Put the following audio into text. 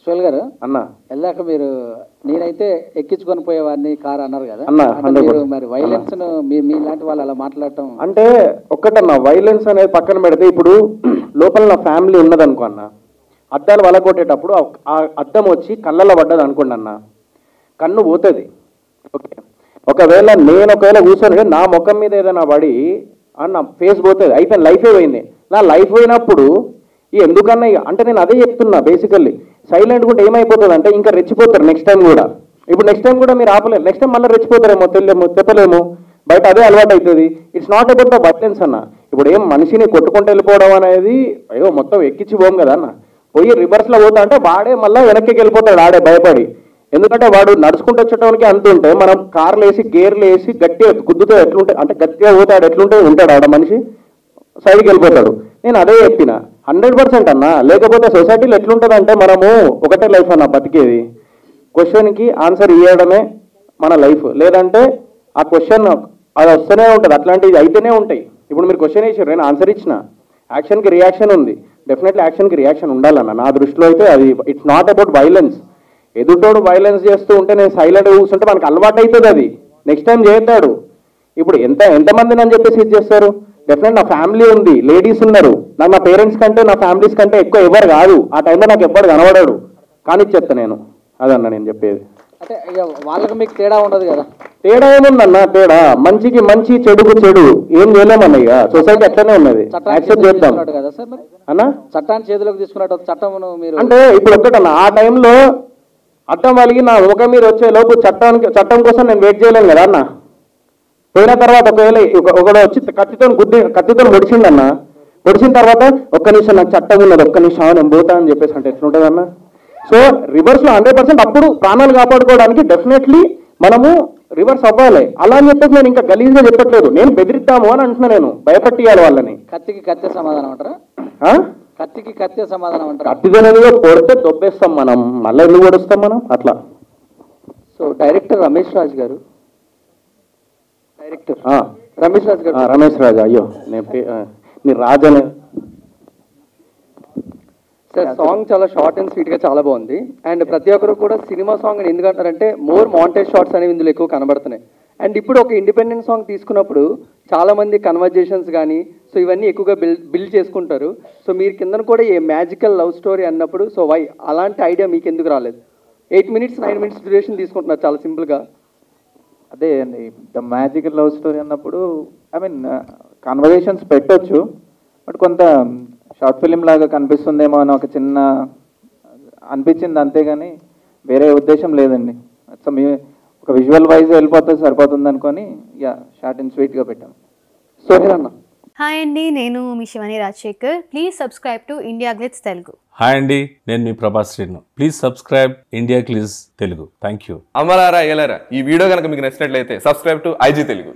యశ్వల్ గారు అన్న వెళ్ళాక మీరు నేనైతే ఎక్కించుకొని పోయేవాడిని కారు అన్నారు కదా అన్న మీరు మరి వైలెన్స్ మీ లాంటి వాళ్ళు అలా మాట్లాడటం అంటే ఒక్కటన్నా వైలెన్స్ అనేది పక్కన పెడితే ఇప్పుడు లోపల నా ఫ్యామిలీ ఉన్నదనుకో అన్న అద్దాలు వలగొట్టేటప్పుడు ఆ అద్దం వచ్చి కళ్ళల్లో పడ్డది అనుకోండి అన్న కన్ను పోతుంది ఓకే ఒకవేళ కూర్చొని నా ముఖం మీద ఏదైనా పడి అన్న ఫేస్ పోతుంది అయిపోయింది లైఫే పోయింది నా లైఫ్ పోయినప్పుడు ఎందుకన్నా అంటే నేను అదే చెప్తున్నా బేసికల్లీ సైలెంట్గా ఉంటే ఏమైపోతుంది అంటే ఇంకా రెచ్చిపోతారు నెక్స్ట్ టైం కూడా ఇప్పుడు నెక్స్ట్ టైం కూడా మీరు ఆపలేరు నెక్స్ట్ టైం మళ్ళీ రెచ్చిపోతారేమో చెప్పలేము బయట అదే అలవాటు అవుతుంది it's not about the violence అన్న ఇప్పుడు ఏం మనిషిని కొట్టుకుంటూ వెళ్ళిపోవడం అనేది అయ్యో మొత్తం ఎక్కించి పోం కదా అన్న పోయి రివర్స్లో పోతా అంటే వాడే మళ్ళీ వెనక్కి వెళ్ళిపోతాడు ఆడే భయపడి ఎందుకంటే వాడు నడుచుకుంటూ వచ్చేటానికి అంతుంటే మనం కార్లు వేసి గేర్లు వేసి గట్టిగా గుద్దుతో ఎట్లుంటే అంటే గట్టిగా పోతాడు ఎట్లుంటే ఉంటాడు ఆడ మనిషి సైడ్కి వెళ్ళిపోతాడు నేను అదే చెప్పిన 100% అన్న లేకపోతే సొసైటీలో ఎట్లుంటుంది అంటే మనము ఒకటే లైఫ్ అన్న బతికేది క్వశ్చన్కి ఆన్సర్ ఇవ్వడమే మన లైఫ్ లేదంటే ఆ క్వశ్చన్ అది వస్తూనే ఉంటుంది అట్లాంటివి అయితేనే ఉంటాయి ఇప్పుడు మీరు క్వశ్చన్ వేసారు నేను ఆన్సర్ ఇచ్చిన యాక్షన్కి రియాక్షన్ ఉంది డెఫినెట్లీ యాక్షన్కి రియాక్షన్ ఉండాలన్న నా దృష్టిలో అయితే అది ఇట్స్ నాట్ అబౌట్ వైలెన్స్ ఎదుటోడు వైలెన్స్ చేస్తూ ఉంటే నేను సైలెంట్గా కూర్చుంటే మనకు అలవాటు అవుతుంది అది నెక్స్ట్ టైం చేస్తాడు ఇప్పుడు ఎంతమందిని అని చెప్పేసి ఇది చేస్తారు డెఫినెట్ నా ఫ్యామిలీ ఉంది లేడీస్ ఉన్నారు నాకు నా పేరెంట్స్ కంటే నా ఫ్యామిలీస్ కంటే ఎక్కువ ఎవరు కాదు ఆ టైంలో నాకు ఎవ్వరు కనబడాడు కానీ చెప్తా నేను అదన్నా నేను చెప్పేది అంటే వాళ్ళకి మీకు తేడా ఉండదు కదా తేడా ఏముందన్న తేడా మంచికి మంచి చెడుకు చెడు ఏం చేయలేమన్న ఇక సొసైటీ అట్లనే ఉన్నది యాక్సెప్ట్ చేద్దాం కదా సార్ అన్న చట్టాన్ని చేతిలోకి తీసుకున్నట్టు చట్టం మీరు అంటే ఇప్పుడు ఒక్కటన్నా ఆ టైంలో అర్థం వాళ్ళకి నా ముఖం మీద వచ్చే లోపు చట్టం కోసం నేను వెయిట్ చేయలేను కదా అన్న పోయిన తర్వాత ఒకవేళ ఒకడు వచ్చి కత్తితో పొడిచిండన్న పొడిచిన తర్వాత ఒక్క నిమిషం నాకు చట్టం ఉన్నది ఒక్క నిమిషం నేను పోతా అని చెప్పేసి అంటే ఎట్లుంటుంది అన్న సో రివర్స్లో 100% అప్పుడు ప్రాణాలు కాపాడుకోవడానికి డెఫినెట్లీ మనము రివర్స్ అవ్వాలి అలా అని చెప్పేసి నేను ఇంకా గలీజ్గా చెప్పట్లేదు నేను బెదిరిద్దాము అని అంటున్నా నేను భయపట్టియాలి వాళ్ళని కత్తికి కత్తే సమాధానం అంటారా కత్తికి కత్తే సమాధానం అంటారా కత్తిదనేదిగా కొడితే దొబ్బేస్తాం మనం మళ్ళీ ఎందుకు కొడుస్తాం మనం అట్లా సో డైరెక్టర్ రమేష్ రాజ్ గారు రమేష్ రాజు అయ్యో నీ రాజనే సార్ సాంగ్ చాలా షార్ట్ అండ్ స్వీట్గా చాలా బాగుంది అండ్ ప్రతి ఒక్కరు కూడా సినిమా సాంగ్ అని ఎందుకంటారంటే మోర్ మాంటేజ్ షార్ట్స్ అనేవి ఇందులో ఎక్కువ కనబడుతున్నాయి అండ్ ఇప్పుడు ఒక ఇండిపెండెంట్ సాంగ్ తీసుకున్నప్పుడు చాలామంది కన్వర్జేషన్స్ కానీ సో ఇవన్నీ ఎక్కువగా బిల్డ్ చేసుకుంటారు సో మీరు కింద కూడా ఏ మ్యాజికల్ లవ్ స్టోరీ అన్నప్పుడు సో వై అలాంటి ఐడియా మీకు ఎందుకు రాలేదు 8 minutes 9 minutes డ్యూరేషన్ తీసుకుంటున్నారు చాలా సింపుల్గా అదే అండి ద మ్యాజికల్ లవ్ స్టోరీ అన్నప్పుడు ఐ మీన్ కన్వర్జేషన్స్ పెట్టొచ్చు బట్ కొంత షార్ట్ ఫిలిం లాగా కనిపిస్తుందేమో అని ఒక చిన్న అనిపించింది అంతేగాని వేరే ఉద్దేశం లేదండి సో మీ ఒక విజువల్ వైజ్ వెళ్ళిపోతే సరిపోతుంది అనుకొని యా షార్ట్ అండ్ స్వీట్గా పెట్టాం సోహెల్ అన్న హాయ్ అండి నేను మీ Shivani Rajasekhar please subscribe to India Glitz Telugu hi అండి నేను మీ Prabhas Srinu please subscribe India Glitz Telugu thank you అమరారా ఎలారా ఈ వీడియో కనుక మీకు నచ్చినట్లయితే సబ్స్క్రైబ్ టు IG తెలుగు